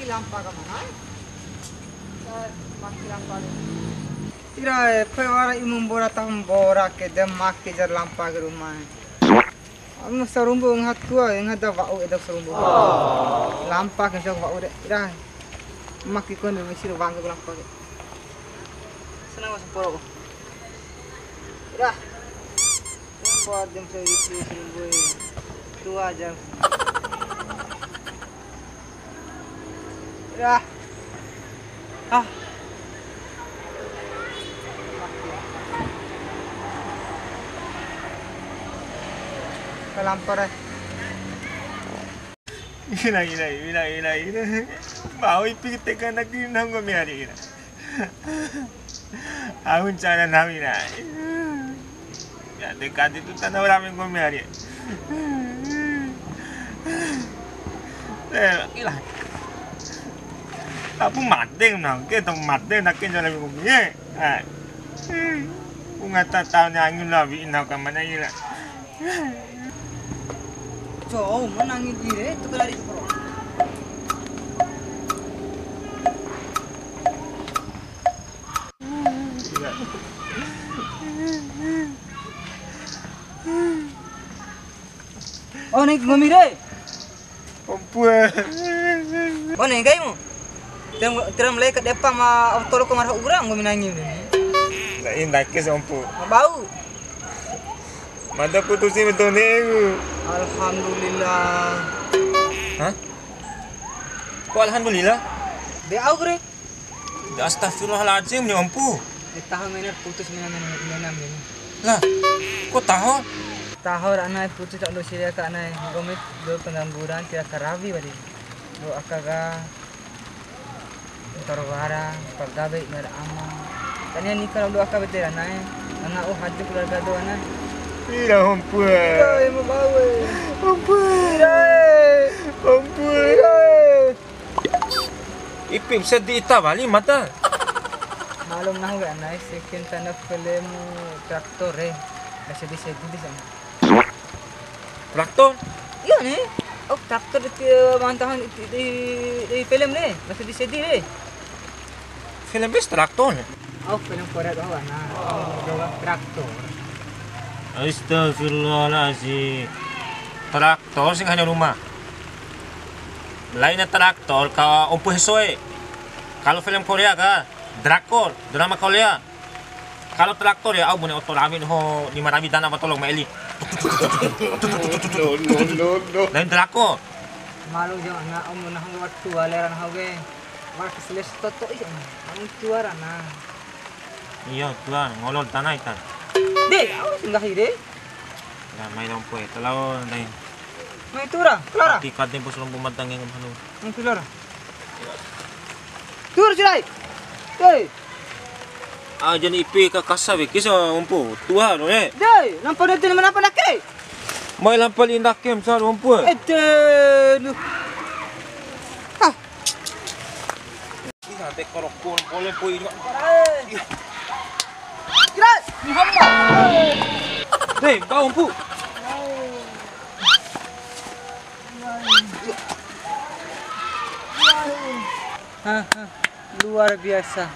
maki lampa ka mana? Maki lampa. Ira pewara imum bora tam bora ke dem maki jar lampa ke rumah. Ang sarumbu nghat tua ngada wau edak sarumbu. Lampa ke jog wau de. Ira maki kon me sir wang ke lampa ke. Senang mas poro. Ira. Buat dem saya sarumbu. Tua jam. Ira. Ah. Kalampar Ina. Mau ipikite ka na kinang gumiyari ina. Ahun sana namin na. Ya dekat itu tanah orang gumiyari. Ila. Aku mateng nang, kita mateng nak kenal namin gumiyari. Kung tahu na angin labi ina ka mana ila. So, menangin diri itu kelari bro. Oh, naik ngomire. Ompue. Oh, naik gaymu. Tiram lagi ke depan ma tolong ke marah urang ngominangin ini. Nah, ini kes ompu. Bau. Mada putusin itu nego. Alhamdulillah. Hah? Kok alhamdulillah? Be au gre. Astagfirullahaladzim ni ompu. Tahu mana putus mana. Lah, kok tahu? Tahu anak putus tak lo siria ka anak. Gomit do pengangguran kira karabi badi. Do akaga tarwara pagabe ngara ama. Tanya nikah do akabe tera anak. Anak haju keluarga do anak. Iya ompue. Iya, mau bawa. Ompue. Ompue. Ipim sedih ita bali mata. Malum na huwa anak. Second tanah film traktor Kasi di sana. Traktor? Iya nih. Oh traktor itu mantahan di film nih. Masih di CD nih. Film bis traktor. Oh film Korea doang nah. Traktor. Astagfirullahaladzim. Traktor sing hanya rumah. Lain na traktor ka umpu hesoe. Kalau film Korea ka drakor, drama Korea. Kalau traktor ya, aku punya otot ramin ho 5 tanah patolong maeli. No. Lain drakor. Malu jo anak om na hang waktu aleran hauge. Mar keseles toto iya. Ang tuara na. Iya, tuan, ngolol tanah itan. Deh, aku singgah ide. Ya, main ompu talaw lain. May tura, Clara. Tikat din po sulong bumantang yung ano. Ang Clara. Tur silay. Deh. Jan ipi ka kasabi kisa ompu. Tuha no eh. Deh, nampak natin naman apa nak eh. May lampal indak kem sa ompu. Ede. Ah. Ina te korokon pole po ino. Kira, Muhammad. Deh, kau ompu. Luar biasa.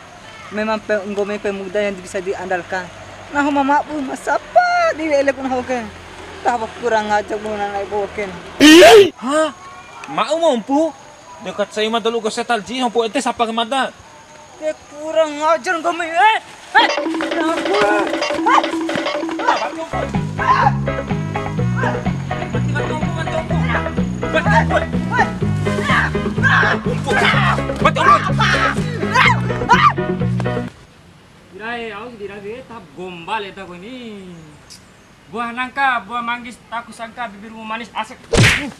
Memang penggome pemuda yang bisa diandalkan. Nah, mama pun masapa di elek pun hoken. Tah kurang aja pun naik boken. Hah? Mau ompu? Dekat saya mah dulu ke setalji ompu ente sapa ke mata. Dia kurang ajar ngome Tap gombal eta ko ini. Buah nangka, buah manggis, aku sangka bibirmu manis asik.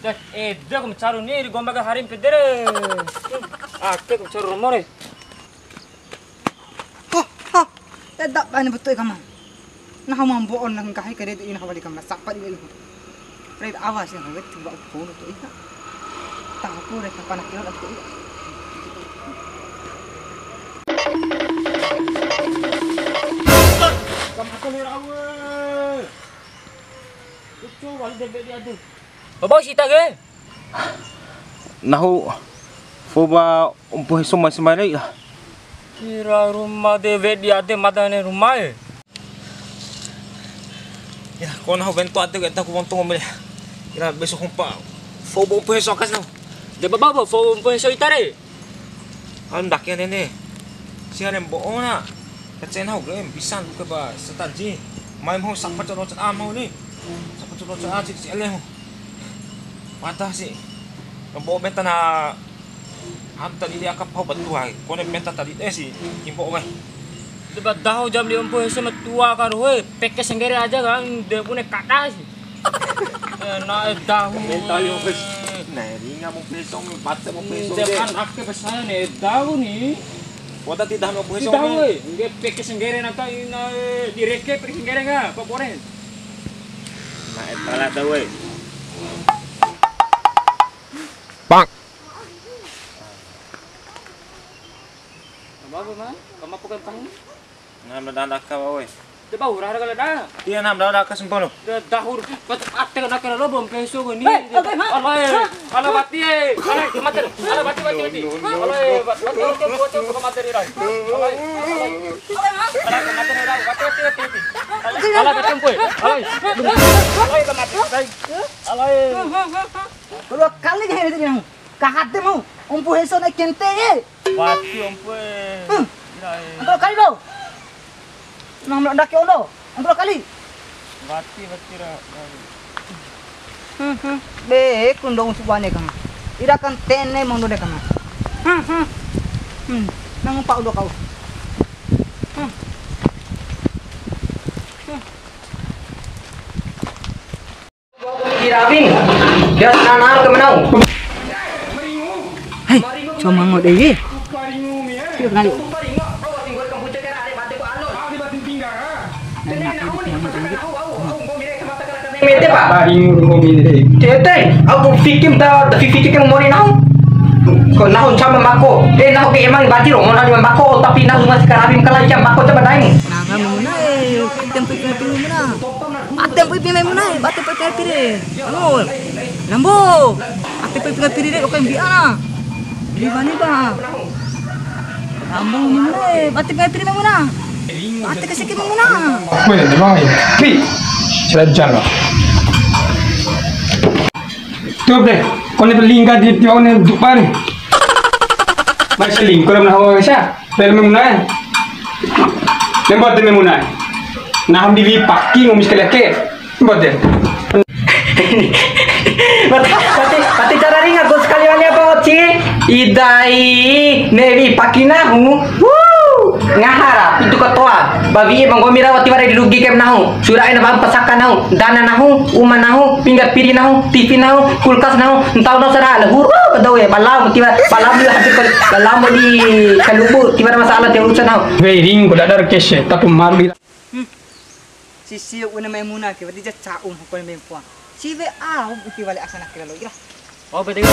Dan eda ko mecaru nih di gombal harim pedere. Aku ko mecaru more. Ha. Tidak banyak betul kamu. Nah, mampu on nang kahai kare ini hawali kamu sapa di ilmu. Fred awas yang hawet tiba phone tu ika. Tahu pun reka panak kira tu ika. Kamu ko lirawe. Ucu wali debe dia tu. Bawa sita ke? Nahu Foba umpuh semua semai lah. Kira rumah dewe dia ada madane rumah Ya, kau nak bentuk ada kita aku untung ambil. Kira besok humpa. Foba umpuh esok kas nau. De baba fo umpuh so itare. Kan dak ya nene. Siapa yang bohong na? Kacen hau game bisa buka ba setanji. Mai mau sampai cerot am mau ni. Sampai cerot aja si eleh. Mata sih. Nabo benta na am tadi dia akap hau batuai. Kau ni benta tadi si impo mai. De badaho jam di umpuh so tua kan we peke senggere aja kan de punya kata sih. Na dahu Mental yung pes. Nah, ringa mo peso, mata mo peso. Jangan aku besar nih dahu nih. Wala ti dahno peso. Dahu we nge peke senggere na ka ina direke peke senggere nga papore. Nah, etala daw we. Baba man, kamu bukan tang. Nam dadak ka we. De ba urara kala da. Dia nam dadak ka sempono. De dahur pat atte na kala lo bom peso ni. Ala bati ala mater. Ala bati. Ala bati ko mater ira. Ala mater ira bati. Ala betum koy. Ala ka mater. Ala. Kalau kali ke hari ni, kahate mau, umpuh eso na kente Bati ompe. Antara kali lo, nang melanda ke lo, antara kali. Bati ra. Be kundong subane kang, ira kan tene mondo de kang. Nang pa ulo kau. Kirawing, dia nanar ke menau. Hai, cuma ngode ye. Kira kali. Mete pak. Tete, aku fikir yang mau nau. Kau nau sama mako. Nau ke emang bati ro, mau nau mako tapi nau masih karabim kalau jam mako coba daing. Naga muna tempo tempo muna. Tempo pime muna, bate pe pire. Anu, lambo. Tempo pime pire ko kan biana. Di bani ba. Lambo muna, bate pe pire muna. Bate kasi ke muna. Bueno, vamos ahí. Sí, se la llama. Tuh deh, kau ni berlingkar di tiap ni depan. Masih lingkar mana hawa siapa? Dalam memuna. Lembut demi memuna. Nah, di paki ngomis kelake. Lembut deh. Pati cara ringa gue sekali wali apa Ci? Idai nevi pakinahu. Ngahara itu ketua. Babi bang gomira wati wari dirugi kem nahu. Surai na bang pasakan nahu. Dana nahu, uma nahu, pinggat piri nahu, TV nahu, kulkas nahu. Entau no sara lahur. Bedaw ya balam tiba balam di hati balam di kalubu tiba masalah tiap urusan nahu. Ring gue dadar keshe, tapi malu. Sisi una memuna ke berarti caum ko ni mempuan. Si ve uki wale asana kira lo ira. Oh bete ko.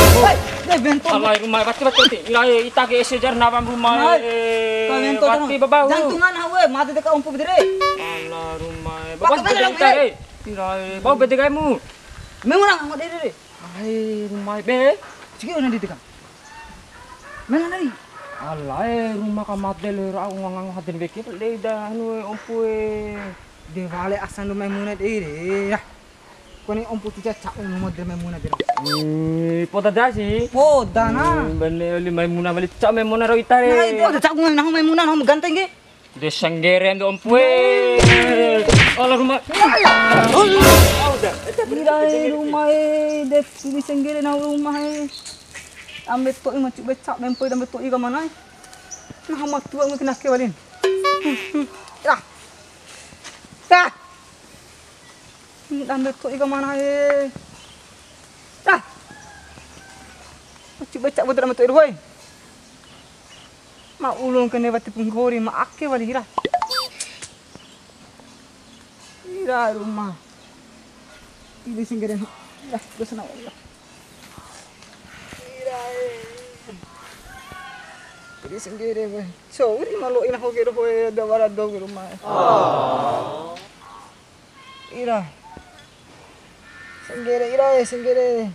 De bento. Ala rumah bati. Ila ita ke sejar na bang rumah. Bati baba. Jantungan hawe, mate de ka umpu bedere. Ala rumah. Baba bete ita eh. Ila bau bete kamu. Memuna ngode de. Ai rumah be. Sige una di ka. Mana nari? Ala rumah ka madel ra ngang haden beke le da anu ompu De wale asan memuna de re. Koni umpu tiga caum model memuna de. Poda dasi. Poda na. Bene li memuna bali ca memuna ro itare. Nah itu ada caum memuna no ganteng ge. De sanggere ndo ompu. Ala rumah. Irai rumah de subi senggere na rumah ambe to ima cu becak mempo ambe to iga mana nah mak tua ngi kena kewalin ya ta ambe to iga mana ta cu becak betul ambe to iroi ma ulung kene bati penggori ma akke wali ira rumah ini senggere ya gusana wala Jadi senggere be. So, uri malo ina ho gero hoye da wala do gero ma. Ira. Senggere ira senggere.